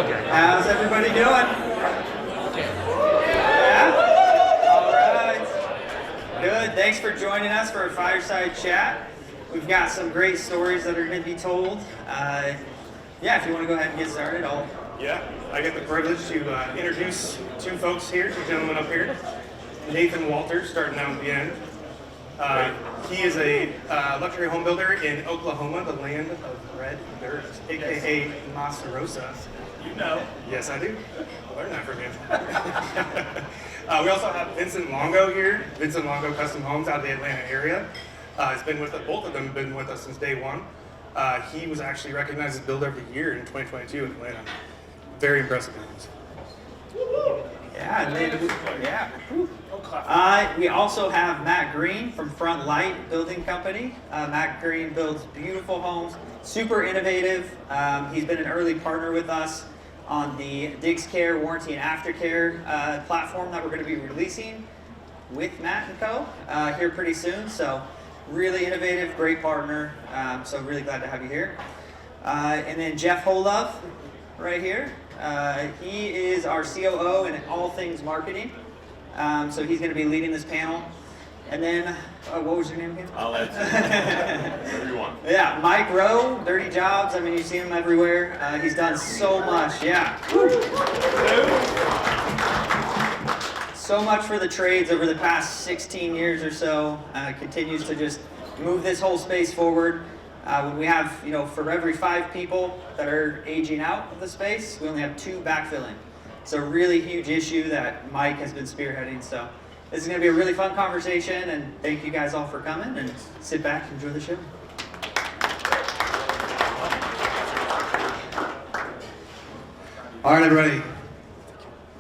How's everybody doing? Yeah? All right. Good. Thanks for joining us for a fireside chat. We've got some great stories that are going to be told. Yeah, if you want to go ahead and get started, Yeah, I get the privilege to introduce two folks here, two gentlemen up here. Nathan Walters, starting down at the end. He is a luxury home builder in Oklahoma, the land of red dirt, aka Masa Rosa. You know. Yes, I do. I learned that from him. We also have Vincent Longo here. Vincent Longo Custom Homes out of the Atlanta area. He's been with us, both of them have been with us since day one. He was actually recognized as Builder of the Year in 2022 in Atlanta. Very impressive names. yeah, and then, we also have Matt Green from Front Light Building Company. Matt Green builds beautiful homes, super innovative. He's been an early partner with us on the Diggs Care Warranty and Aftercare platform that we're going to be releasing with Matt and Co. Here pretty soon. So really innovative, great partner. So really glad to have you here. And then Jeff Holove right here. He is our COO in all things marketing. So he's going to be leading this panel. And then, what was your name again? I'll let you. Whatever you want. Yeah, Mike Rowe, Dirty Jobs. I mean, you see him everywhere. He's done so much. Yeah. So much for the trades over the past 16 years or so. Continues to just move this whole space forward. When we have, for every 5 people that are aging out of the space, we only have 2 backfilling. It's a really huge issue that Mike has been spearheading. So this is going to be a really fun conversation, and thank you guys all for coming, and sit back and enjoy the show. All right, everybody.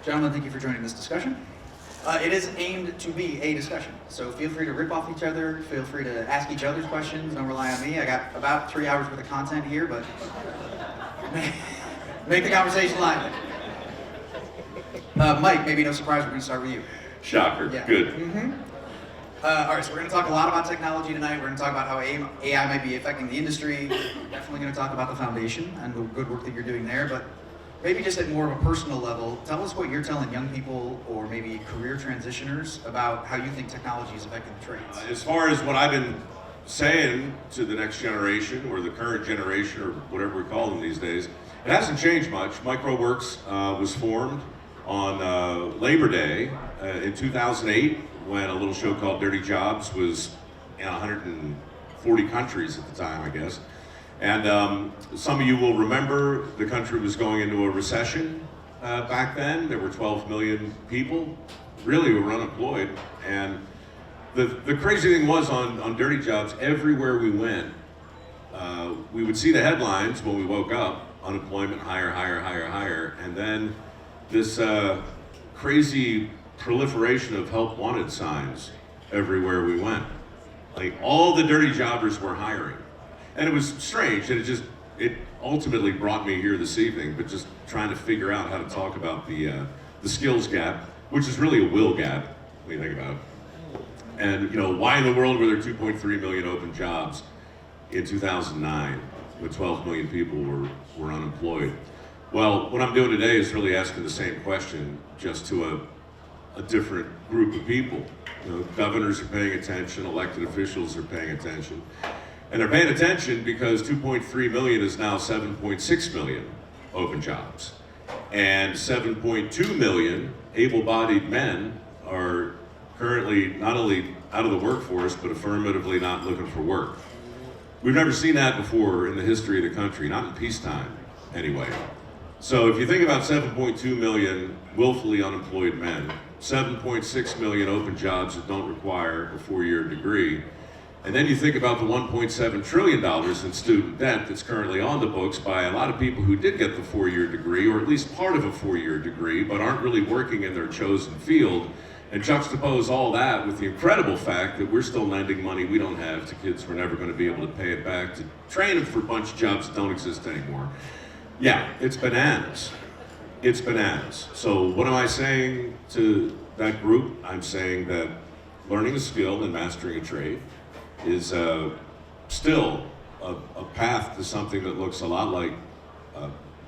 Gentlemen, thank you for joining this discussion. It is aimed to be a discussion, so feel free to rip off each other, feel free to ask each other's questions, don't rely on me. I got about 3 hours worth of content here, but make the conversation lively. Mike, maybe no surprise, we're going to start with you. Shocker. Yeah. Good. Mm-hmm. All right, so we're going to talk a lot about technology tonight. We're going to talk about how AI might be affecting the industry. We're definitely going to talk about the foundation and the good work that you're doing there, but maybe just at more of a personal level, tell us what you're telling young people or maybe career transitioners about how you think technology is affecting the trades. As far as what I've been saying to the next generation or the current generation or whatever we call them these days, it hasn't changed much. Microworks was formed on Labor Day in 2008 when a little show called Dirty Jobs was in 140 countries at the time, I guess. And some of you will remember the country was going into a recession back then. There were 12 million people really who were unemployed. And the crazy thing was on Dirty Jobs, everywhere we went, we would see the headlines when we woke up, unemployment higher, higher, higher, higher. And then this crazy proliferation of help wanted signs everywhere we went. Like all the dirty jobbers were hiring. And it was strange, and it ultimately brought me here this evening, but just trying to figure out how to talk about the skills gap, which is really a will gap, when you think about it. And why in the world were there 2.3 million open jobs in 2009 when 12 million people were unemployed? Well, what I'm doing today is really asking the same question, just to a different group of people. Governors are paying attention, elected officials are paying attention. And they're paying attention because 2.3 million is now 7.6 million open jobs. And 7.2 million able-bodied men are currently not only out of the workforce, but affirmatively not looking for work. We've never seen that before in the history of the country, not in peacetime anyway. So if you think about 7.2 million willfully unemployed men, 7.6 million open jobs that don't require a 4-year degree, and then you think about the $1.7 trillion in student debt that's currently on the books by a lot of people who did get the 4-year degree, or at least part of a 4-year degree, but aren't really working in their chosen field, and juxtapose all that with the incredible fact that we're still lending money we don't have to kids who are never going to be able to pay it back, to train them for a bunch of jobs that don't exist anymore. Yeah, it's bananas. It's bananas. So what am I saying to that group? I'm saying that learning a skill and mastering a trade is still a path to something that looks a lot like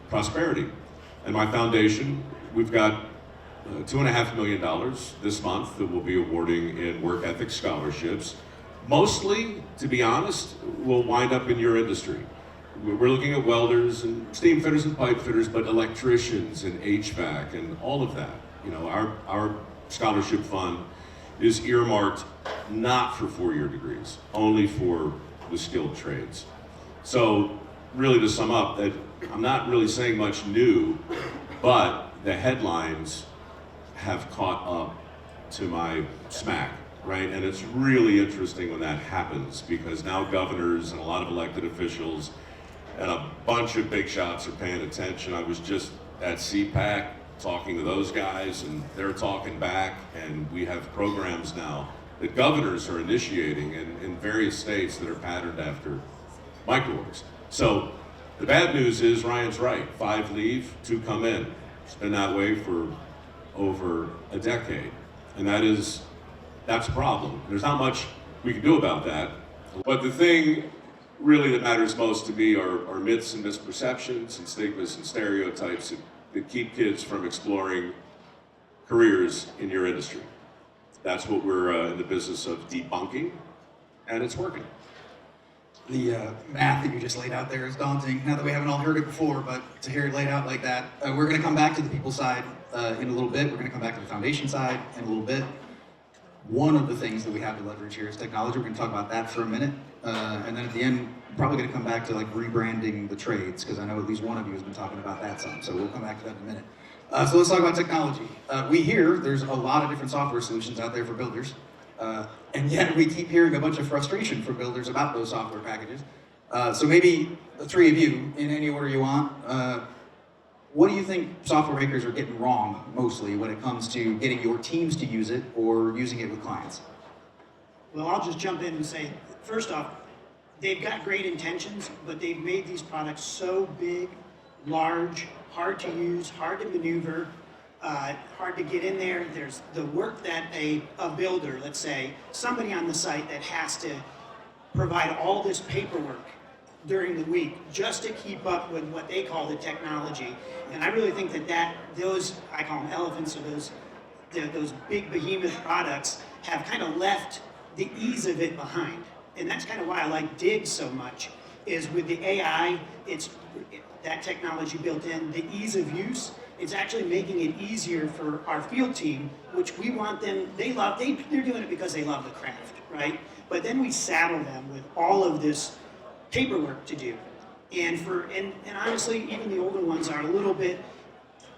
prosperity. And my foundation, we've got $2.5 million this month that we'll be awarding in work ethic scholarships. Mostly, to be honest, will wind up in your industry. We're looking at welders and steam fitters and pipe fitters, but electricians and HVAC and all of that. You know, our scholarship fund is earmarked not for four-year degrees, only for the skilled trades. So really to sum up, that I'm not really saying much new, but the headlines have caught up to my smack, right? And it's really interesting when that happens, because now governors and a lot of elected officials and a bunch of big shots are paying attention. I was just at CPAC talking to those guys, and they're talking back, and we have programs now that governors are initiating in various states that are patterned after microworks. So the bad news is Ryan's right. 5 leave, 2 come in. It's been that way for over a decade, and that's a problem. There's not much we can do about that. But the thing really that matters most to me are myths and misperceptions and stigmas and stereotypes that keep kids from exploring careers in your industry. That's what we're in the business of debunking, and it's working. The math that you just laid out there is daunting. Now that we haven't all heard it before, but to hear it laid out like that, we're going to come back to the people side in a little bit. We're going to come back to the foundation side in a little bit. One of the things that we have to leverage here is technology. We're going to talk about that for a minute, and then at the end, probably going to come back to like rebranding the trades, because I know at least one of you has been talking about that some. So we'll come back to that in a minute. So let's talk about technology. We hear there's a lot of different software solutions out there for builders. And yet we keep hearing a bunch of frustration from builders about those software packages. So maybe the three of you, in any order you want, what do you think software makers are getting wrong mostly when it comes to getting your teams to use it or using it with clients? Well, I'll just jump in and say, first off, they've got great intentions, but they've made these products so big, large, hard to use, hard to maneuver, hard to get in there. There's the work that a builder, let's say, somebody on the site that has to provide all this paperwork during the week just to keep up with what they call the technology. And I really think that those, I call them elephants, or those big behemoth products have kind of left the ease of it behind. And that's kind of why I like Dig so much, is with the AI, that technology built in, the ease of use, it's actually making it easier for our field team, which we want them, they're doing it because they love the craft, right? But then we saddle them with all of this paperwork to do. And honestly, even the older ones are a little bit,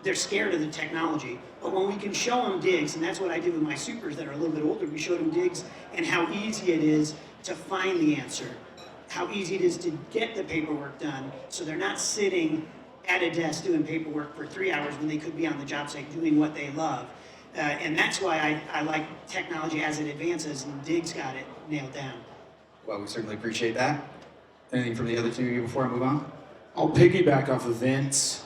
they're scared of the technology. But when we can show them digs, and that's what I did with my supers that are a little bit older, we showed them digs and how easy it is to find the answer, how easy it is to get the paperwork done, so they're not sitting at a desk doing paperwork for 3 hours when they could be on the job site doing what they love. And that's why I like technology as it advances, and Dig's got it nailed down. Well, we certainly appreciate that. Anything from the other two of you before I move on? I'll piggyback off of Vince.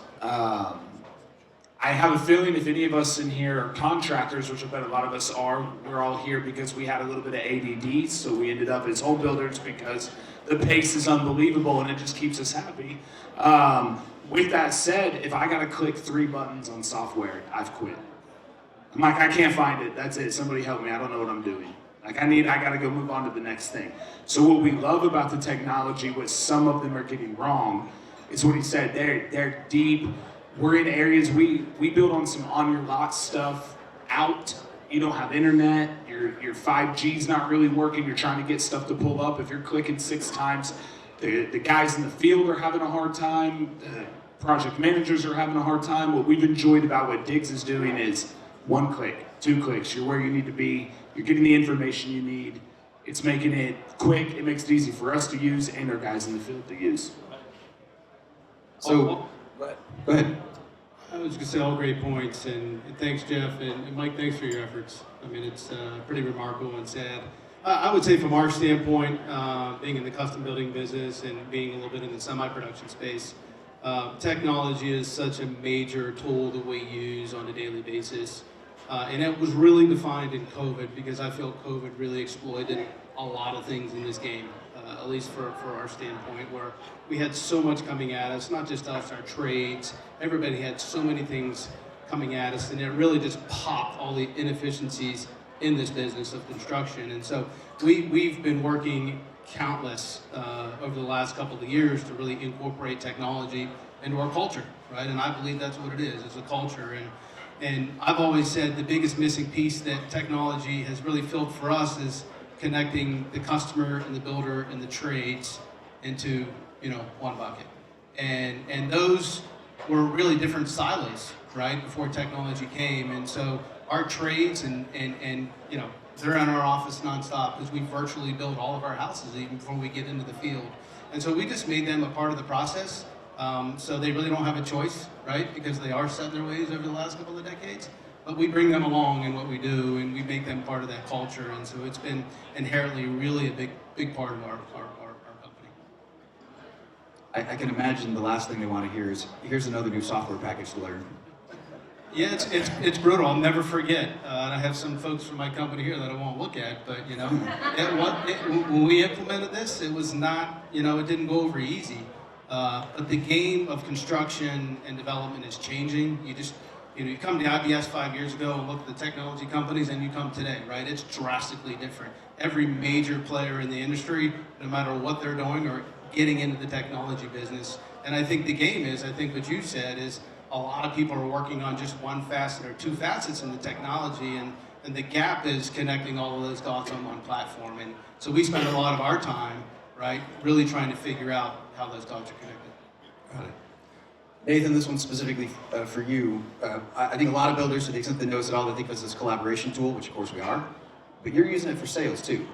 I have a feeling if any of us in here are contractors, which I bet a lot of us are, we're all here because we had a little bit of ADD, so we ended up as home builders because the pace is unbelievable and it just keeps us happy. With that said, if I gotta click 3 buttons on software, I've quit. I'm like, I can't find it, that's it, somebody help me, I don't know what I'm doing. Like I gotta go move on to the next thing. So what we love about the technology, what some of them are getting wrong, is what he said, they're deep. We're in areas, we build on some on your lot stuff out. You don't have internet, your 5G's not really working, you're trying to get stuff to pull up. If you're clicking 6 times, the guys in the field are having a hard time, the project managers are having a hard time. What we've enjoyed about what Diggs is doing is 1 click, 2 clicks, you're where you need to be, you're getting the information you need. It's making it quick, it makes it easy for us to use and our guys in the field to use. So, go ahead. I was going to say all great points, and thanks, Jeff, and Mike, thanks for your efforts. I mean, it's pretty remarkable and sad. I would say from our standpoint, being in the custom building business and being a little bit in the semi-production space, technology is such a major tool that we use on a daily basis. And it was really defined in COVID, because I feel COVID really exploited a lot of things in this game. A at least for our standpoint, where we had so much coming at us, not just us, our trades, everybody had so many things coming at us, and it really just popped all the inefficiencies in this business of construction. And so we've been working countless over the last couple of years to really incorporate technology into our culture, right? And I believe that's what it is. It's a culture. And I've always said the biggest missing piece that technology has really filled for us is connecting the customer and the builder and the trades into, one bucket. And those were really different silos, right, before technology came. And so our trades and they're in our office nonstop because we virtually build all of our houses even before we get into the field. And so we just made them a part of the process. So they really don't have a choice, right? Because they are set in their ways over the last couple of decades. But we bring them along in what we do, and we make them part of that culture. And so it's been inherently really a big part of our company. I can imagine the last thing they want to hear is, here's another new software package to learn. Yeah, it's brutal. I'll never forget. And I have some folks from my company here that I won't look at, but when we implemented this, it was not, it didn't go over easy. But the game of construction and development is changing. You come to IBS 5 years ago and look at the technology companies, and you come today, right? It's drastically different. Every major player in the industry, no matter what they're doing, are getting into the technology business. And I think the game is, I think what you said is, a lot of people are working on just one facet or two facets in the technology, and the gap is connecting all of those dots on one platform. And so we spend a lot of our time, right, really trying to figure out how those dots are connected. Got it. Nathan, this one's specifically for you. I think a lot of builders, to the extent they know us at all, they think of us as a collaboration tool, which of course we are, but you're using it for sales too.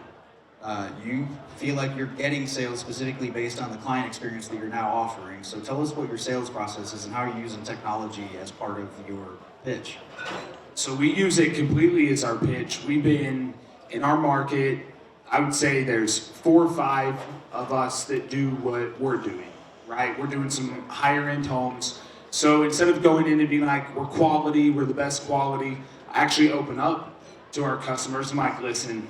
You feel like you're getting sales specifically based on the client experience that you're now offering. So tell us what your sales process is and how you're using technology as part of your pitch. So we use it completely as our pitch. We've been in our market, I would say there's 4 or 5 of us that do what we're doing, right? We're doing some higher end homes. So instead of going in and being like, we're quality, we're the best quality, I actually open up to our customers. I'm like, listen,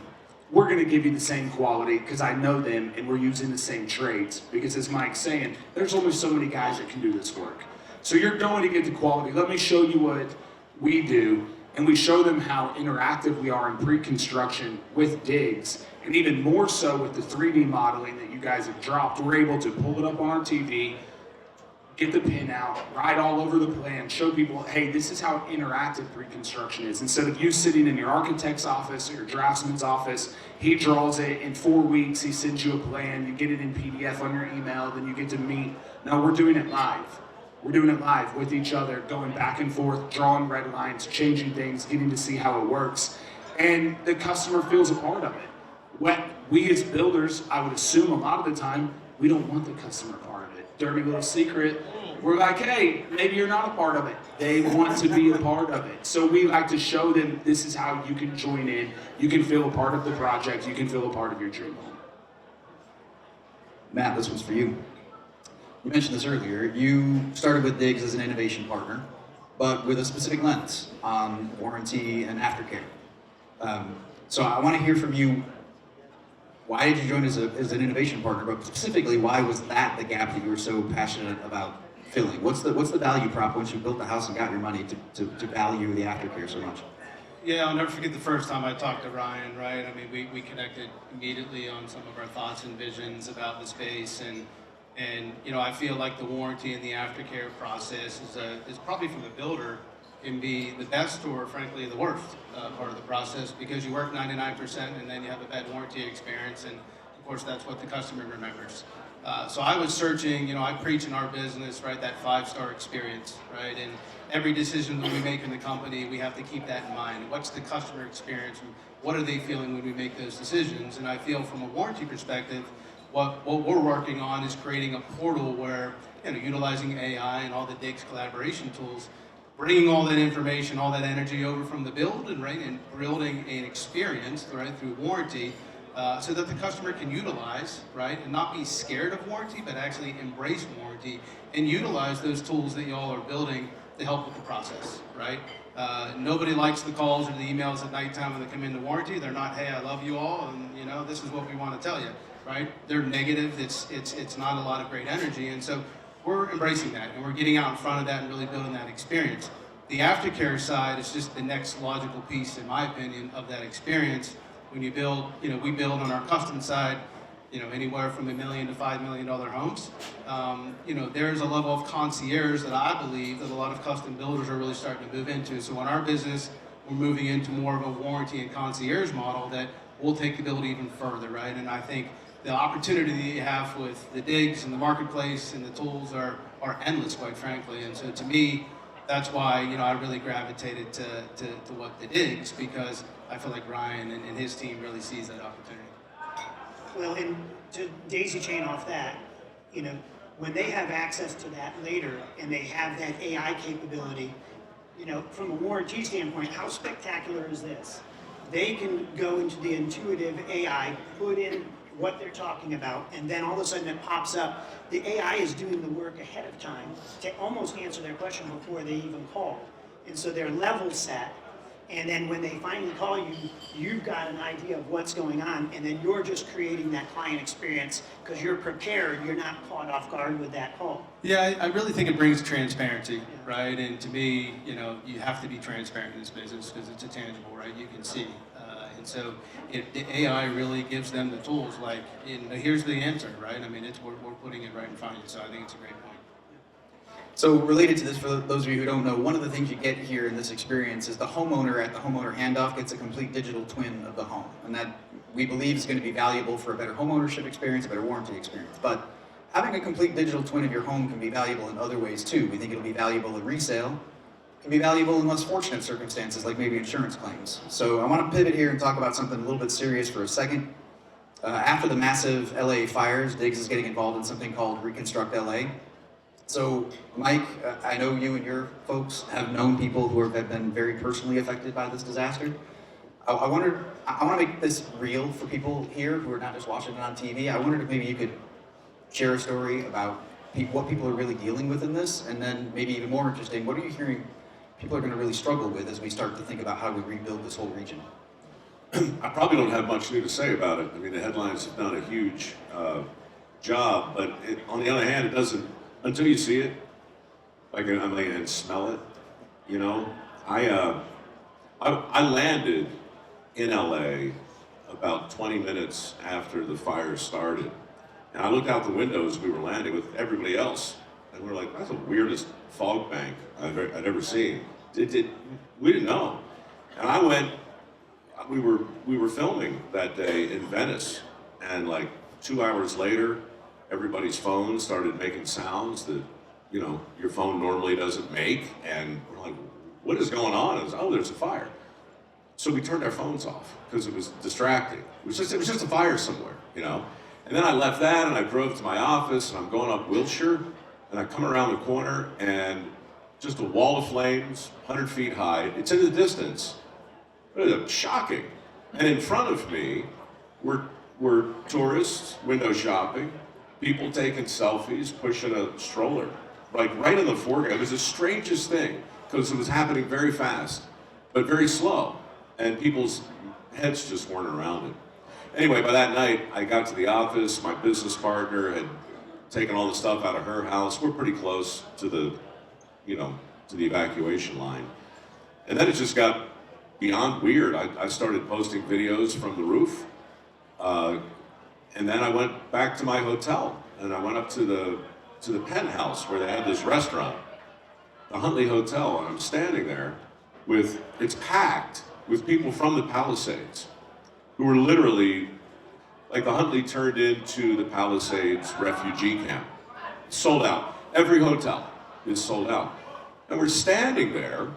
we're gonna give you the same quality because I know them and we're using the same trades. Because as Mike's saying, there's only so many guys that can do this work. So you're going to get the quality. Let me show you what we do. And we show them how interactive we are in pre-construction with digs. And even more so with the 3D modeling that you guys have dropped. We're able to pull it up on our TV, get the pin out, ride all over the plan, show people, hey, this is how interactive pre-construction is. Instead of you sitting in your architect's office or your draftsman's office, he draws it in 4 weeks, he sends you a plan, you get it in PDF on your email, then you get to meet. No, we're doing it live. We're doing it live with each other, going back and forth, drawing red lines, changing things, getting to see how it works. And the customer feels a part of it. What we as builders, I would assume a lot of the time, we don't want the customer part of it. Dirty little secret. We're like, hey, maybe you're not a part of it. They want to be a part of it. So we like to show them this is how you can join in. You can feel a part of the project. You can feel a part of your dream home. Matt, this one's for you. You mentioned this earlier. You started with Diggs as an innovation partner, but with a specific lens on warranty and aftercare. So I want to hear from you, why did you join as an innovation partner, but specifically, why was that the gap that you were so passionate about filling? What's the value prop once you built the house and got your money to value the aftercare so much? Yeah, I'll never forget the first time I talked to Ryan, right? I mean, we connected immediately on some of our thoughts and visions about the space, and I feel like the warranty and the aftercare process is probably from the builder can be the best or frankly the worst part of the process, because you work 99% and then you have a bad warranty experience, and of course that's what the customer remembers. So I was searching, I preach in our business, right, that 5-star experience, right? And every decision that we make in the company, we have to keep that in mind. What's the customer experience, and what are they feeling when we make those decisions? And I feel from a warranty perspective, what we're working on is creating a portal where, utilizing AI and all the Diggs collaboration tools, bringing all that information, all that energy over from the build and building an experience, right, through warranty, so that the customer can utilize, right, and not be scared of warranty, but actually embrace warranty and utilize those tools that y'all are building to help with the process, right? Nobody likes the calls or the emails at nighttime when they come into warranty. They're not, hey, I love you all, and this is what we want to tell you. right? They're negative. It's not a lot of great energy, and so we're embracing that, and we're getting out in front of that and really building that experience. The aftercare side is just the next logical piece, in my opinion, of that experience. When you build, we build on our custom side, anywhere from $1 million to $5 million homes. There's a level of concierge that I believe that a lot of custom builders are really starting to move into. So in our business, we're moving into more of a warranty and concierge model that will take the build even further, right? And I think the opportunity that you have with the digs and the marketplace and the tools are endless, quite frankly. And so to me, that's why I really gravitated to what the digs, because I feel like Ryan and his team really sees that opportunity. Well, and to daisy chain off that, when they have access to that later and they have that AI capability, from a warranty standpoint, how spectacular is this? They can go into the intuitive AI, put in what they're talking about, and then all of a sudden it pops up. The AI is doing the work ahead of time to almost answer their question before they even call. And so they're level set. And then when they finally call you, you've got an idea of what's going on, and then you're just creating that client experience because you're prepared, you're not caught off guard with that call. Yeah, I really think it brings transparency, right? And to me, you have to be transparent in this business because it's a tangible, right? You can see. And so the AI really gives them the tools, here's the answer, right? I mean, we're putting it right in front of you, so I think it's a great point. So related to this, for those of you who don't know, one of the things you get here in this experience is the homeowner at the homeowner handoff gets a complete digital twin of the home. And that, we believe, is going to be valuable for a better homeownership experience, a better warranty experience. But having a complete digital twin of your home can be valuable in other ways too. We think it'll be valuable in resale. It can be valuable in less fortunate circumstances, like maybe insurance claims. So I want to pivot here and talk about something a little bit serious for a second. After the massive LA fires, Diggs is getting involved in something called Reconstruct LA. So, Mike, I know you and your folks have known people who have been very personally affected by this disaster. I want to make this real for people here who are not just watching it on TV. I wondered if maybe you could share a story about what people are really dealing with in this, and then maybe even more interesting, what are you hearing people are going to really struggle with as we start to think about how we rebuild this whole region? I probably don't have much new to say about it. I mean, the headlines have done a huge job, but on the other hand, it doesn't, until you see it, and smell it, I landed in LA about 20 minutes after the fire started. And I looked out the window as we were landing with everybody else, and we were like, that's the weirdest fog bank I'd ever seen. We didn't know. And we were filming that day in Venice, and 2 hours later, everybody's phone started making sounds that, your phone normally doesn't make, and we're like, what is going on? It was, oh, there's a fire. So we turned our phones off because it was distracting. It was just a fire somewhere, And then I left that and I drove to my office, and I'm going up Wilshire, and I come around the corner and just a wall of flames, 100 feet high. It's in the distance. It was shocking. And in front of me were tourists window shopping, people taking selfies, pushing a stroller, right in the foreground. It was the strangest thing because it was happening very fast, but very slow. And people's heads just weren't around it. Anyway, by that night, I got to the office. My business partner had taken all the stuff out of her house. We're pretty close to the evacuation line. And then it just got beyond weird. I started posting videos from the roof. And then I went back to my hotel, and I went up to the penthouse where they had this restaurant, the Huntley Hotel, and I'm standing there it's packed with people from the Palisades who were literally, the Huntley turned into the Palisades refugee camp. Sold out. Every hotel is sold out. And we're standing there,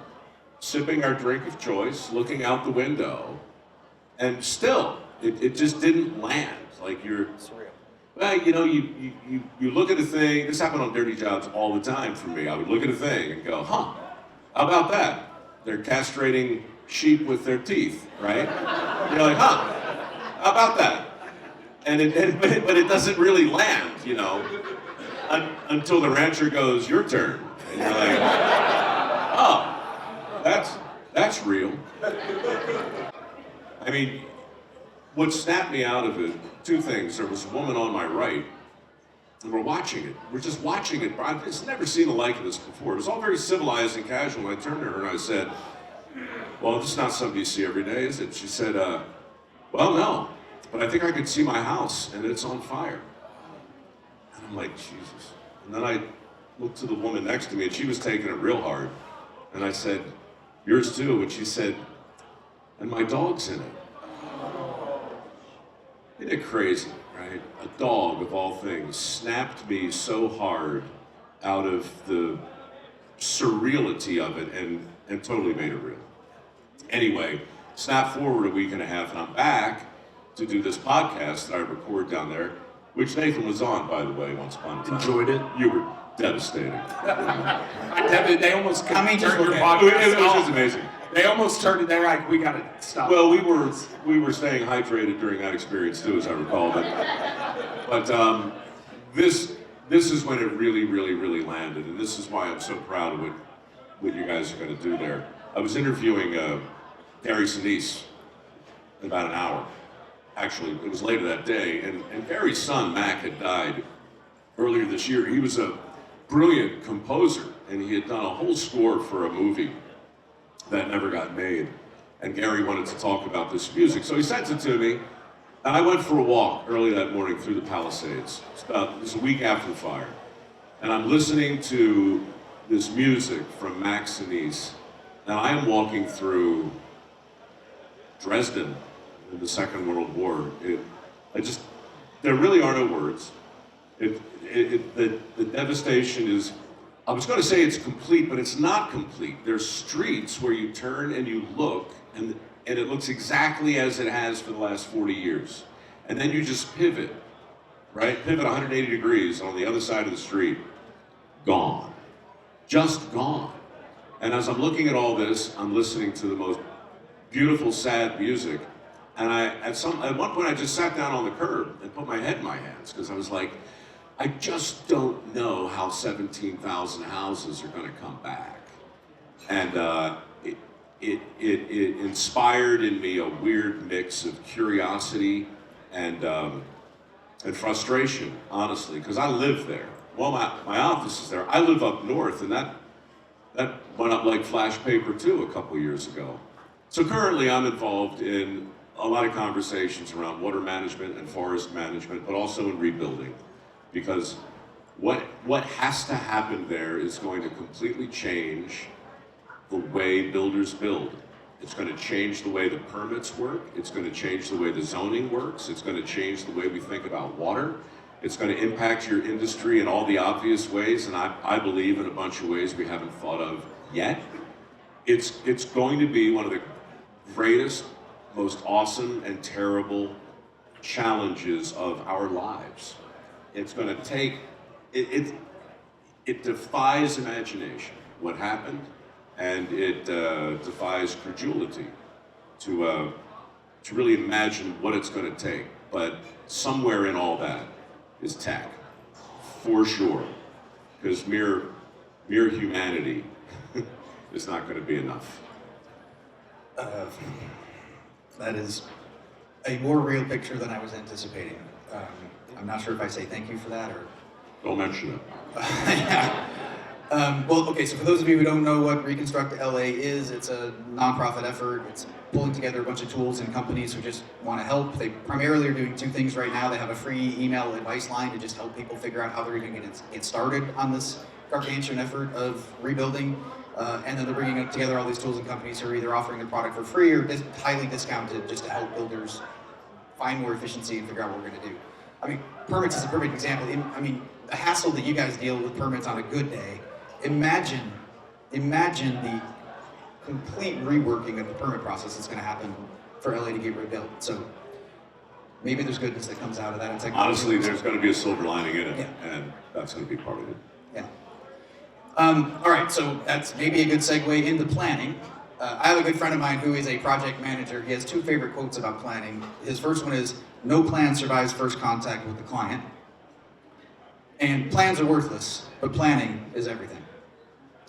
sipping our drink of choice, looking out the window, and still, it just didn't land. You're surreal. Well, you look at a thing. This happened on Dirty Jobs all the time for me. I would look at a thing and go, how about that? They're castrating sheep with their teeth, right? You're like, how about that? But it doesn't really land, until the rancher goes, your turn. And you're like, oh, that's real. I mean, what snapped me out of it, two things. There was a woman on my right, and we're watching it. We're just watching it. I've just never seen the like of this before. It was all very civilized and casual. I turned to her and I said, well, this is not something you see every day, is it? She said, well, no, but I think I could see my house and it's on fire. And I'm like, Jesus. And then I looked to the woman next to me and she was taking it real hard. And I said, yours too? And she said, and my dog's in it. Isn't it crazy, right? A dog, of all things, snapped me so hard out of the surreality of it and totally made it real. Anyway, snap forward a week and a half, and I'm back to do this podcast that I record down there, which Nathan was on, by the way, once upon a time. Enjoyed it. You were devastated. They almost I mean, just turned your look at podcast It was off. just amazing. They almost turned it. They're like, we gotta stop. Well, we were staying hydrated during that experience too, as I recall. But this is when it really landed, and this is why I'm so proud of what you guys are going to do there. I was interviewing Gary Sinise in about an hour. Actually, it was later that day, and Gary's son Mac had died earlier this year. He was a brilliant composer, and he had done a whole score for a movie that never got made. And Gary wanted to talk about this music, so he sent it to me. And I went for a walk early that morning through the Palisades. It was a week after the fire. And I'm listening to this music from Max Sinise. And I am walking through Dresden in the Second World War. There really are no words. The devastation is, I was going to say it's complete, but it's not complete. There's streets where you turn and you look, and it looks exactly as it has for the last 40 years. And then you just pivot, right? Pivot 180 degrees on the other side of the street. Gone. Just gone. And as I'm looking at all this, I'm listening to the most beautiful, sad music. And at one point I just sat down on the curb and put my head in my hands, because I was like, I just don't know how 17,000 houses are going to come back. And it inspired in me a weird mix of curiosity and frustration, honestly, because I live there. Well, my office is there. I live up north, and that went up like flash paper too a couple years ago. So currently I'm involved in a lot of conversations around water management and forest management, but also in rebuilding. Because what has to happen there is going to completely change the way builders build. It's going to change the way the permits work. It's going to change the way the zoning works. It's going to change the way we think about water. It's going to impact your industry in all the obvious ways, and I believe in a bunch of ways we haven't thought of yet. It's going to be one of the greatest, most awesome and terrible challenges of our lives. It's going to take, it defies imagination, what happened, and it defies credulity to really imagine what it's going to take. But somewhere in all that is tech, for sure, because mere humanity is not going to be enough. That is a more real picture than I was anticipating. I'm not sure if I say thank you for that or. Don't mention it. Yeah. Well, okay, so for those of you who don't know what Reconstruct LA is, it's a nonprofit effort. It's pulling together a bunch of tools and companies who just want to help. They primarily are doing two things right now. They have a free email advice line to just help people figure out how they're going to get started on this gargantuan effort of rebuilding. And then they're bringing together all these tools and companies who are either offering the product for free or highly discounted just to help builders find more efficiency and figure out what we're going to do. I mean, permits is a perfect example. I mean, the hassle that you guys deal with permits on a good day. Imagine the complete reworking of the permit process that's going to happen for LA to get rebuilt. So maybe there's goodness that comes out of that. It's like Honestly, there's going to be a silver lining in it, Yeah. and that's going to be part of it. Yeah. All right, so that's maybe a good segue into planning. I have a good friend of mine who is a project manager. He has two favorite quotes about planning. His first one is, "No plan survives first contact with the client." And plans are worthless, but planning is everything.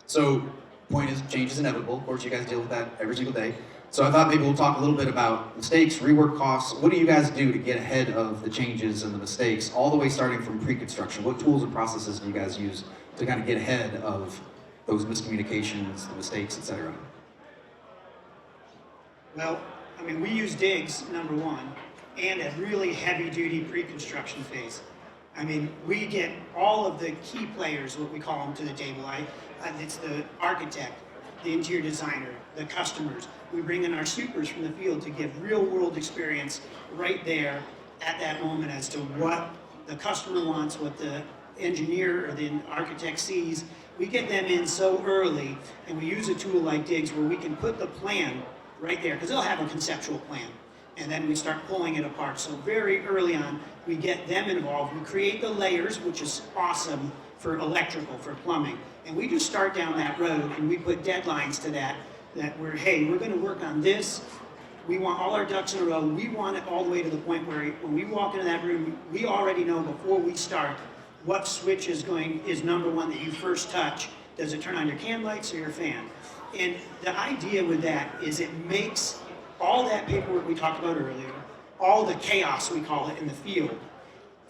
So point is change is inevitable. Of course, you guys deal with that every single day. So I thought maybe we'll talk a little bit about mistakes, rework costs. What do you guys do to get ahead of the changes and the mistakes, all the way starting from pre-construction? What tools and processes do you guys use to kind of get ahead of those miscommunications, the mistakes, etc.? Well, I mean, we use digs, number one, and a really heavy-duty pre-construction phase. I mean, we get all of the key players, what we call them, to the table. It's the architect, the interior designer, the customers. We bring in our supers from the field to give real-world experience right there at that moment as to what the customer wants, what the engineer or the architect sees. We get them in so early, and we use a tool like Digs where we can put the plan right there, because they'll have a conceptual plan, and then we start pulling it apart. So very early on, we get them involved. We create the layers, which is awesome for electrical, for plumbing, and we just start down that road, and we put deadlines to that we're going to work on this. We want all our ducks in a row. We want it all the way to the point where when we walk into that room, we already know before we start what switch is number one that you first touch. Does it turn on your can lights or your fan? And the idea with that is it makes all that paperwork we talked about earlier, all the chaos, we call it, in the field,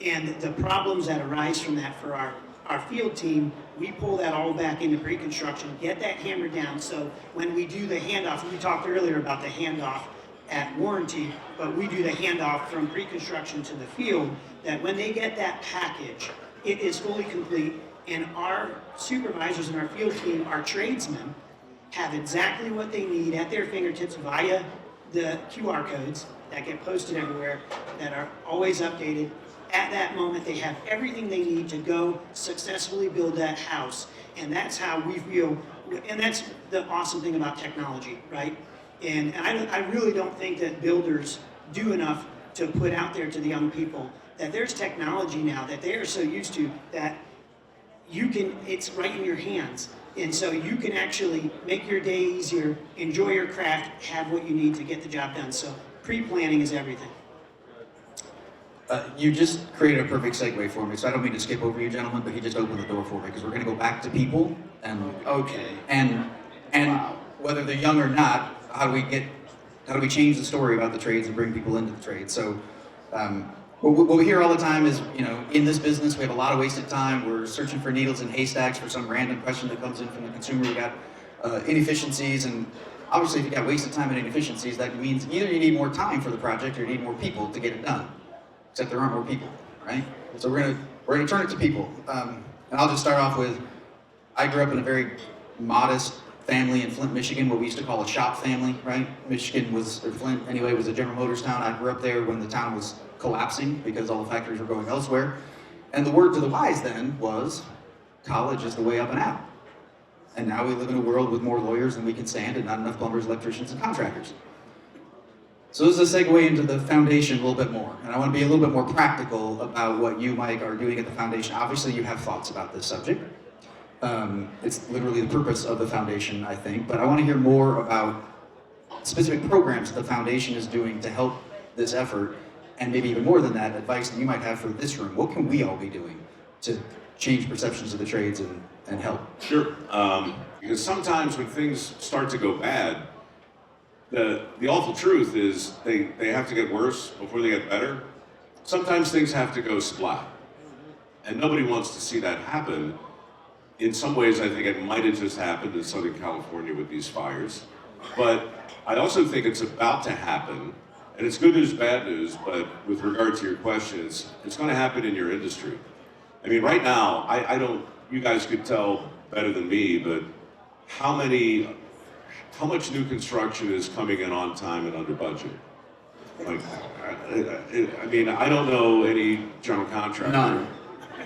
and the problems that arise from that for our field team, we pull that all back into pre-construction, get that hammered down, so when we do the handoff, we talked earlier about the handoff at warranty, but we do the handoff from pre-construction to the field, that when they get that package, it is fully complete, and our supervisors and our field team, our tradesmen, have exactly what they need at their fingertips via the QR codes that get posted everywhere, that are always updated. At that moment, they have everything they need to go successfully build that house. And that's how we feel, and that's the awesome thing about technology, right? And I really don't think that builders do enough to put out there to the young people that there's technology now that they are so used to that it's right in your hands. And so you can actually make your day easier, enjoy your craft, have what you need to get the job done. So pre-planning is everything. You just created a perfect segue for me, so I don't mean to skip over you gentlemen, but he just opened the door for me, because we're going to go back to people, and Wow. whether they're young or not, how do we change the story about the trades and bring people into the trades? So what we hear all the time is, in this business we have a lot of wasted time. We're searching for needles in haystacks for some random question that comes in from the consumer. We got inefficiencies, and obviously if you got wasted time and inefficiencies, that means either you need more time for the project or you need more people to get it done. Except there aren't more people, right? So we're gonna turn it to people, and I'll just start off with, I grew up in a very modest family in Flint, Michigan, what we used to call a shop family, right? Flint anyway was a General Motors town. I grew up there when the town was collapsing because all the factories were going elsewhere, and the word to the wise then was, college is the way up and out. And now we live in a world with more lawyers than we can stand, and not enough plumbers, electricians, and contractors. So this is a segue into the foundation a little bit more, and I want to be a little bit more practical about what you, Mike, are doing at the foundation. Obviously, you have thoughts about this subject. It's literally the purpose of the foundation, I think, but I want to hear more about specific programs that the foundation is doing to help this effort, and maybe even more than that, advice that you might have for this room. What can we all be doing to change perceptions of the trades and help? Sure. Because sometimes when things start to go bad, the awful truth is they have to get worse before they get better. Sometimes things have to go splat. And nobody wants to see that happen. In some ways, I think it might have just happened in Southern California with these fires. But I also think it's about to happen. And it's good news, bad news, but with regard to your question, it's going to happen in your industry. I mean, right now, I don't, you guys could tell better than me, but how much new construction is coming in on time and under budget? Like, I mean, I don't know any general contractor. None.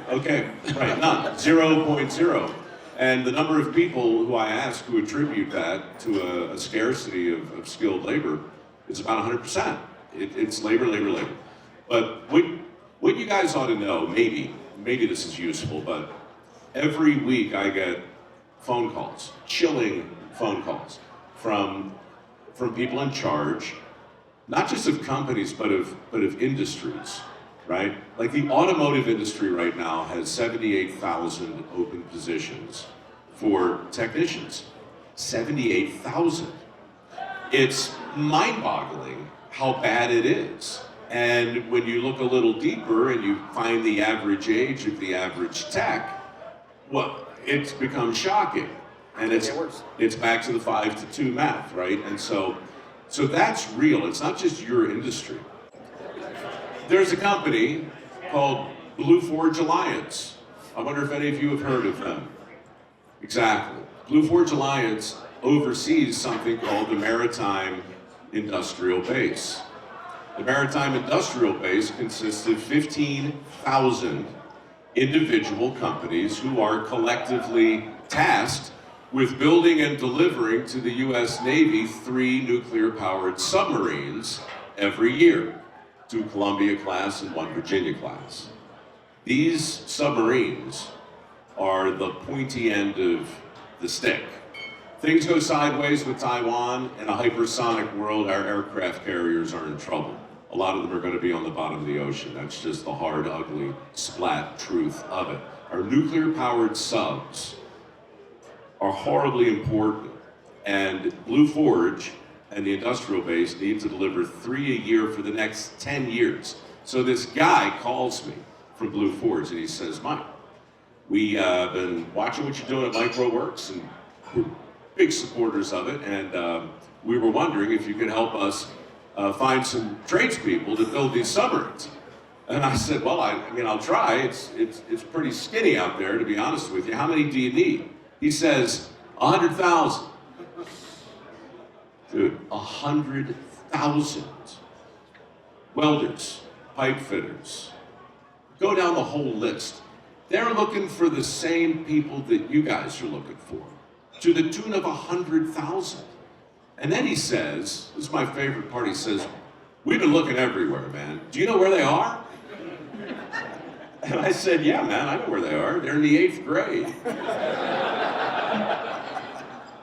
Okay, right, none, 0.0. And the number of people who I ask who attribute that to a scarcity of skilled labor is about 100%. It's labor. But what you guys ought to know, maybe this is useful, but every week I get phone calls, chilling phone calls from people in charge, not just of companies, but of industries, right? Like the automotive industry right now has 78,000 open positions for technicians. 78,000. It's mind-boggling how bad it is. And when you look a little deeper and you find the average age of the average tech, well, it's become shocking. And it's back to the 5 to 2 math, right? And so that's real. It's not just your industry. There's a company called Blue Forge Alliance. I wonder if any of you have heard of them. Exactly. Blue Forge Alliance oversees something called the Maritime Industrial Base. The Maritime Industrial Base consists of 15,000 individual companies who are collectively tasked with building and delivering to the U.S. Navy 3 nuclear-powered submarines every year, 2 Columbia-class and 1 Virginia-class. These submarines are the pointy end of the stick. Things go sideways with Taiwan. In a hypersonic world, our aircraft carriers are in trouble. A lot of them are going to be on the bottom of the ocean. That's just the hard, ugly, splat truth of it. Our nuclear-powered subs are horribly important, and Blue Forge and the industrial base need to deliver 3 a year for the next 10 years. So this guy calls me from Blue Forge and he says, Mike, we been watching what you're doing at MicroWorks, and we're big supporters of it, and we were wondering if you could help us find some tradespeople to build these submarines. And I said, well, I mean, I'll try. It's pretty skinny out there, to be honest with you. How many do you need? He says, 100,000. Dude, 100,000. Welders, pipe fitters. Go down the whole list. They're looking for the same people that you guys are looking for, to the tune of 100,000. And then he says, this is my favorite part, he says, we've been looking everywhere, man. Do you know where they are? And I said, yeah, man, I know where they are. They're in the 8th grade.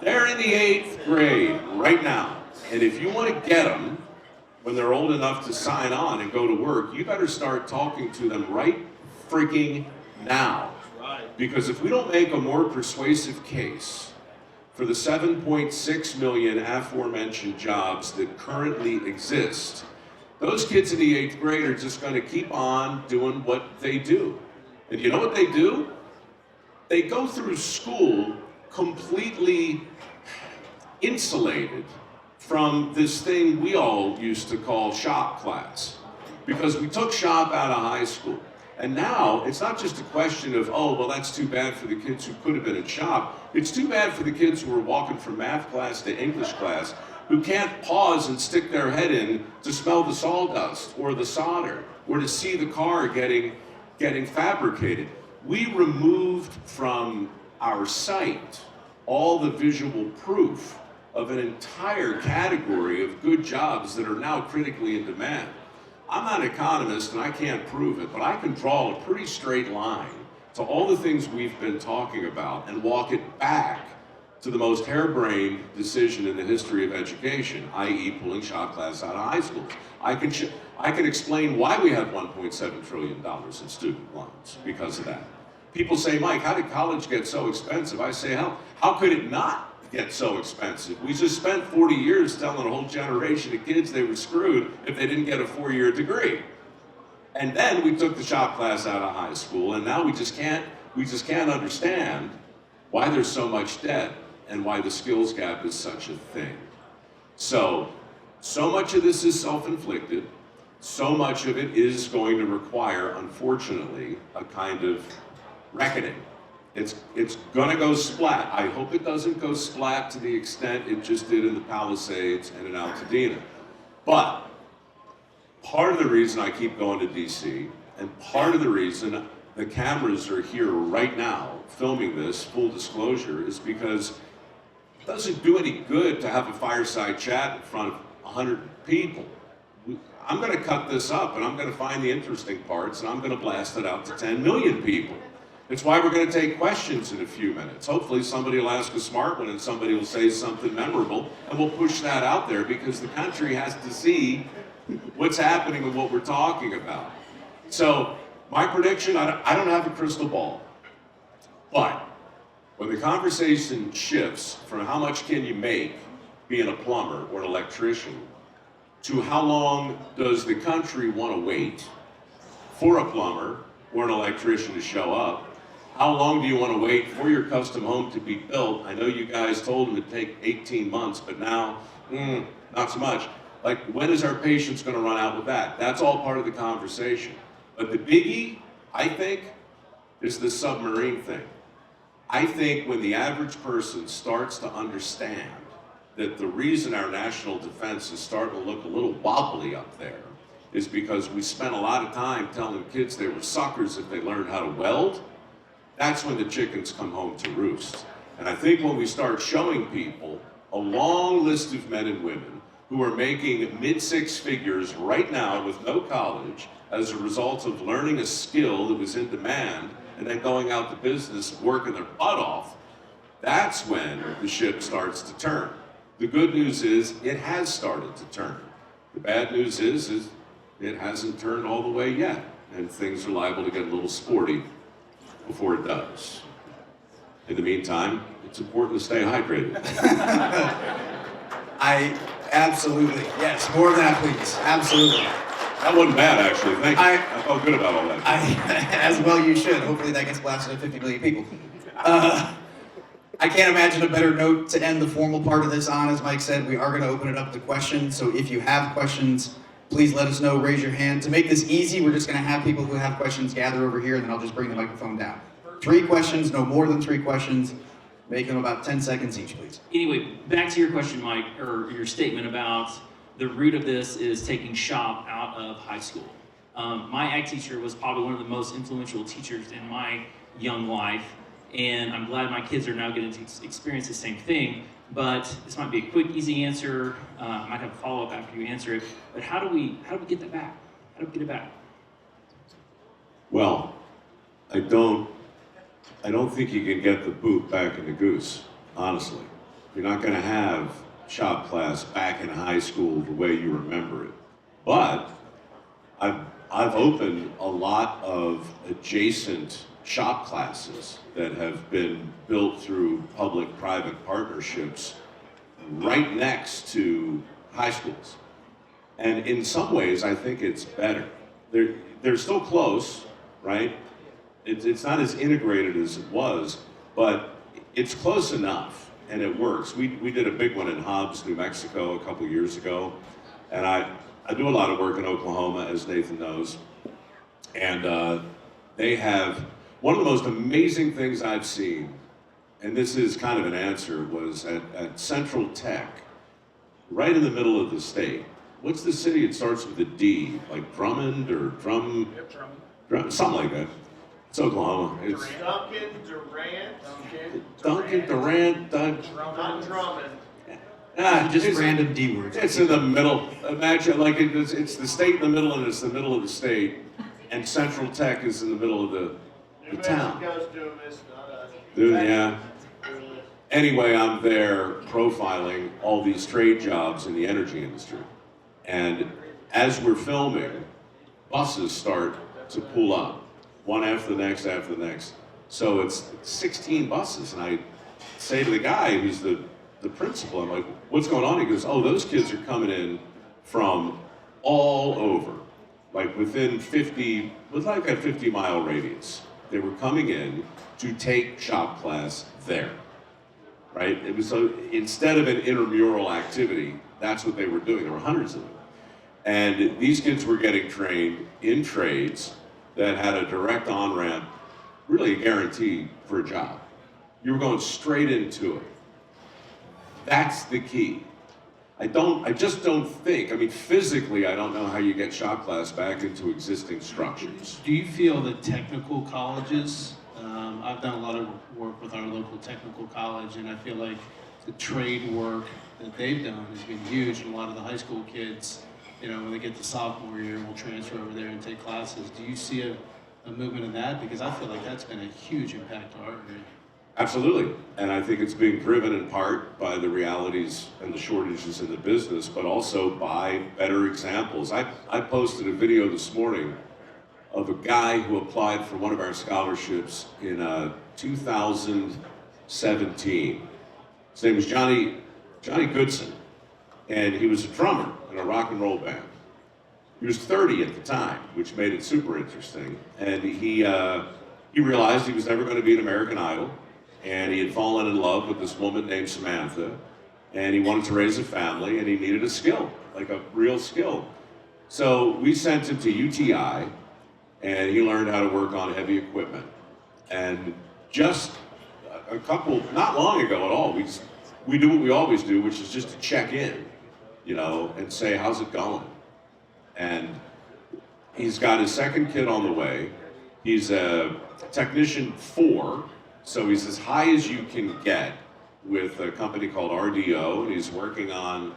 They're in the 8th grade right now. And if you want to get them when they're old enough to sign on and go to work, you better start talking to them right freaking now. Because if we don't make a more persuasive case for the 7.6 million aforementioned jobs that currently exist, those kids in the 8th grade are just going to keep on doing what they do. And you know what they do? They go through school completely insulated from this thing we all used to call shop class. Because we took shop out of high school. And now, it's not just a question of, oh, well, that's too bad for the kids who could have been in shop. It's too bad for the kids who are walking from math class to English class, who can't pause and stick their head in to smell the sawdust or the solder or to see the car getting fabricated. We removed from our sight all the visual proof of an entire category of good jobs that are now critically in demand. I'm not an economist and I can't prove it, but I can draw a pretty straight line to all the things we've been talking about and walk it back to the most harebrained decision in the history of education, i.e. pulling shop class out of high schools. I can explain why we have $1.7 trillion in student loans because of that. People say, Mike, how did college get so expensive? I say, how could it not get so expensive? We just spent 40 years telling a whole generation of kids they were screwed if they didn't get a 4-year degree. And then we took the shop class out of high school, and now we just can't understand why there's so much debt and why the skills gap is such a thing. So much of this is self-inflicted. So much of it is going to require, unfortunately, a kind of reckoning. It's gonna go splat. I hope it doesn't go splat to the extent it just did in the Palisades and in Altadena. But part of the reason I keep going to DC, and part of the reason the cameras are here right now filming this, full disclosure, is because it doesn't do any good to have a fireside chat in front of 100 people. I'm gonna cut this up and I'm gonna find the interesting parts and I'm gonna blast it out to 10 million people. It's why we're going to take questions in a few minutes. Hopefully somebody will ask a smart one and somebody will say something memorable, and we'll push that out there because the country has to see what's happening and what we're talking about. So my prediction, I don't have a crystal ball, but When the conversation shifts from how much can you make being a plumber or an electrician to how long does the country want to wait for a plumber or an electrician to show up, how long do you want to wait for your custom home to be built? I know you guys told them it'd take 18 months, but now, not so much. Like, when is our patience going to run out with that? That's all part of the conversation. But the biggie, I think, is the submarine thing. I think when the average person starts to understand that the reason our national defense is starting to look a little wobbly up there is because we spent a lot of time telling kids they were suckers if they learned how to weld, that's when the chickens come home to roost. And I think when we start showing people a long list of men and women who are making mid-six figures right now with no college as a result of learning a skill that was in demand and then going out to business working their butt off, that's when the ship starts to turn. The good news is it has started to turn. The bad news is it hasn't turned all the way yet, and things are liable to get a little sporty before it does. In the meantime, it's important to stay hydrated. I absolutely, yes, more of that, please. Absolutely. That wasn't bad, actually. Thank you. I felt good about all that. As well you should. Hopefully that gets blasted at 50 million people. I can't imagine a better note to end the formal part of this on. As Mike said, we are going to open it up to questions. So if you have questions, please let us know, raise your hand. To make this easy, we're just going to have people who have questions gather over here, and then I'll just bring the microphone down. 3 questions, no more than 3 questions. Make them about 10 seconds each, please. Anyway, back to your question, Mike, or your statement about the root of this is taking shop out of high school. My ag teacher was probably one of the most influential teachers in my young life, and I'm glad my kids are now getting to experience the same thing. But this might be a quick, easy answer. I might have a follow-up after you answer it. But how do we get that back? How do we get it back? Well, I don't think you can get the boot back in the goose, honestly. You're not going to have shop class back in high school the way you remember it. But I've opened a lot of adjacent shop classes that have been built through public-private partnerships right next to high schools. And in some ways, I think it's better. They're still close, right? It's not as integrated as it was, but it's close enough, and it works. We did a big one in Hobbs, New Mexico a couple years ago, and I do a lot of work in Oklahoma, as Nathan knows, and they have, one of the most amazing things I've seen, and this is kind of an answer, was at Central Tech, right in the middle of the state. What's the city? It starts with a D, like Drummond or something like that. It's Oklahoma. It's Duncan Durant. Drummond. Just random D words. It's in the middle. Imagine, like, it's the state in the middle, and it's the middle of the state, and Central Tech is in the middle of the town. Yeah. Anyway, I'm there profiling all these trade jobs in the energy industry. And as we're filming, buses start to pull up, one after the next after the next. So it's 16 buses. And I say to the guy who's the principal, I'm like, what's going on? He goes, oh, those kids are coming in from all over, like within 50, with like a 50-mile radius. They were coming in to take shop class there, right? It was so, instead of an intramural activity, that's what they were doing. There were hundreds of them. And these kids were getting trained in trades that had a direct on-ramp, really a guarantee for a job. You were going straight into it. That's the key. I just don't think, I mean, physically, I don't know how you get shop class back into existing structures. Do you feel that technical colleges, I've done a lot of work with our local technical college, and I feel like the trade work that they've done has been huge, and a lot of the high school kids, you know, when they get to sophomore year, will transfer over there and take classes. Do you see a movement in that? Because I feel like that's been a huge impact to our area. Absolutely, and I think it's being driven in part by the realities and the shortages in the business, but also by better examples. I posted a video this morning of a guy who applied for one of our scholarships in 2000, 17. His name was Johnny Goodson, and he was a drummer in a rock and roll band. He was 30 at the time, which made it super interesting. And he realized he was never going to be an American Idol, and he had fallen in love with this woman named Samantha, and he wanted to raise a family, and he needed a skill, like a real skill. So we sent him to UTI, and he learned how to work on heavy equipment. And just a couple, not long ago at all, we do what we always do, which is just to check in, and say, how's it going? And he's got his second kid on the way. He's a technician 4, so he's as high as you can get with a company called RDO, and he's working on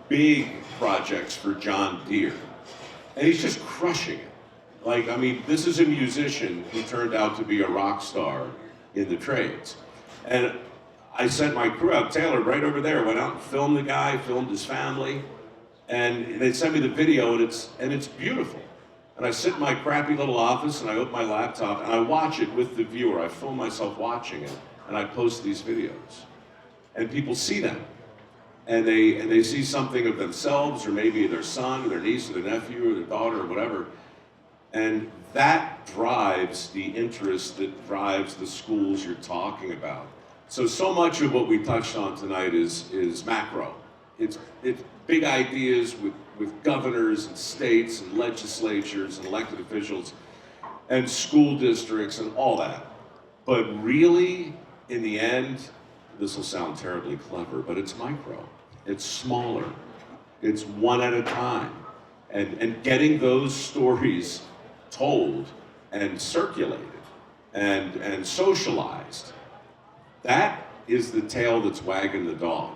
big projects for John Deere. And he's just crushing it. This is a musician who turned out to be a rock star in the trades. And I sent my crew out, Taylor right over there, went out and filmed the guy, filmed his family, and they sent me the video, and it's beautiful. And I sit in my crappy little office, and I open my laptop, and I watch it with the viewer. I film myself watching it, and I post these videos. And people see them, and they see something of themselves, or maybe their son, or their niece, or their nephew, or their daughter, or whatever. And that drives the interest that drives the schools you're talking about. So much of what we touched on tonight is macro. It's big ideas with governors and states and legislatures and elected officials and school districts and all that. But really, in the end, this will sound terribly clever, but it's micro. It's smaller. It's one at a time. And getting those stories told and circulated and socialized, that is the tail that's wagging the dog.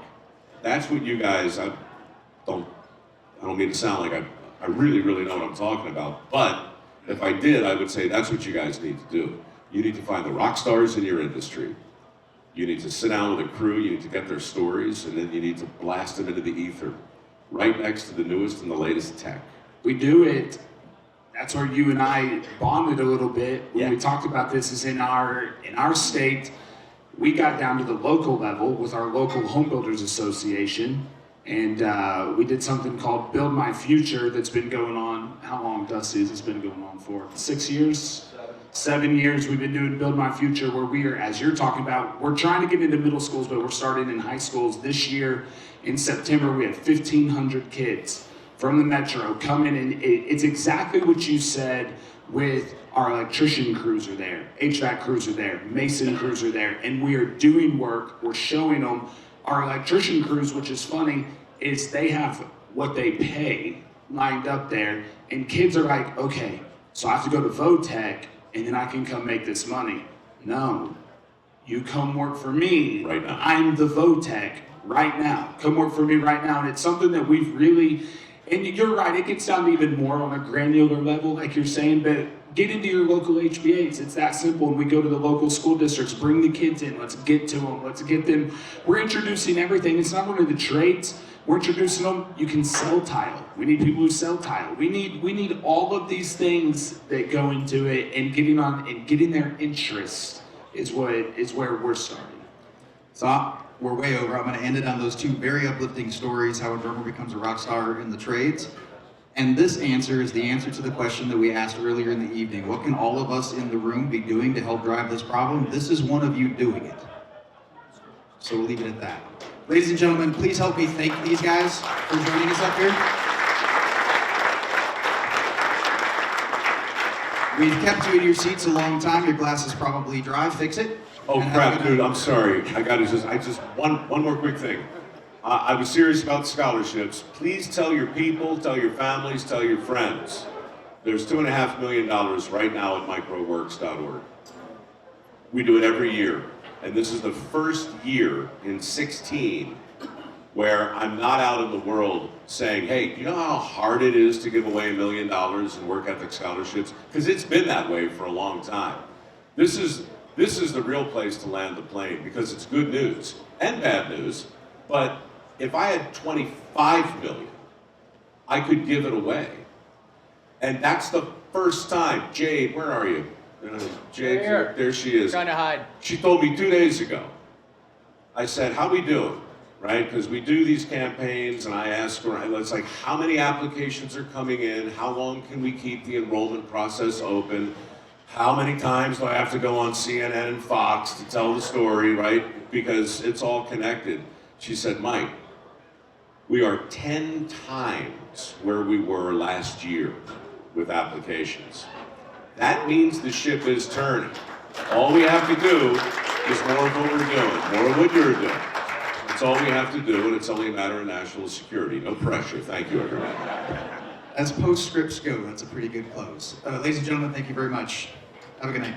That's what you guys, I don't mean to sound like I really, really know what I'm talking about, but if I did, I would say that's what you guys need to do. You need to find the rock stars in your industry. You need to sit down with a crew, you need to get their stories, and then you need to blast them into the ether, right next to the newest and the latest tech. We do it. That's where you and I bonded a little bit when we talked about this. Is in our state, we got down to the local level with our local home builders association, and we did something called Build My Future that's been going on. How long, Dusty, has this been going on for? 6 years? 7 years we've been doing Build My Future, where we are, as you're talking about, we're trying to get into middle schools, but we're starting in high schools. This year, in September, we had 1,500 kids from the metro come in, and it's exactly what you said with our electrician crews are there, HVAC crews are there, mason crews are there, and we are doing work, we're showing them. Our electrician crews, which is funny, is they have what they pay lined up there, and kids are like, okay, so I have to go to Votech, and then I can come make this money. No, you come work for me. Right now. I'm the Votech right now. Come work for me right now, and it's something that we've really, and you're right, it gets down to even more on a granular level, like you're saying, but get into your local HBAs. It's that simple. And we go to the local school districts, bring the kids in, let's get to them, let's get them. We're introducing everything. It's not only the trades, we're introducing them. You can sell tile. We need people who sell tile. We need all of these things that go into it, and getting their interest is where we're starting. So we're way over. I'm going to end it on those two very uplifting stories, how a drummer becomes a rock star in the trades. And this answer is the answer to the question that we asked earlier in the evening. What can all of us in the room be doing to help drive this problem? This is one of you doing it. So we'll leave it at that. Ladies and gentlemen, please help me thank these guys for joining us up here. We've kept you in your seats a long time. Your glass is probably dry. Fix it. Oh crap, dude, I'm sorry. One more quick thing. I was serious about scholarships. Please tell your people, tell your families, tell your friends. There's $2.5 million right now at microworks.org. We do it every year. And this is the first year in 16 where I'm not out in the world saying, hey, do you know how hard it is to give away $1 million in work ethic scholarships? Because it's been that way for a long time. This is the real place to land the plane, because it's good news and bad news. But if I had 25 million, I could give it away. And that's the first time. Jade, where are you? Jade, Here. there she is. Trying to hide. She told me 2 days ago. I said, how we doing? Right? Because we do these campaigns and I ask her, it's like, how many applications are coming in? How long can we keep the enrollment process open? How many times do I have to go on CNN and Fox to tell the story, right? Because it's all connected. She said, Mike, we are 10 times where we were last year with applications. That means the ship is turning. All we have to do is more of what we're doing, more of what you're doing. That's all we have to do, and it's only a matter of national security. No pressure. Thank you, everyone. As postscripts go, that's a pretty good close. Ladies and gentlemen, thank you very much. Have a good night.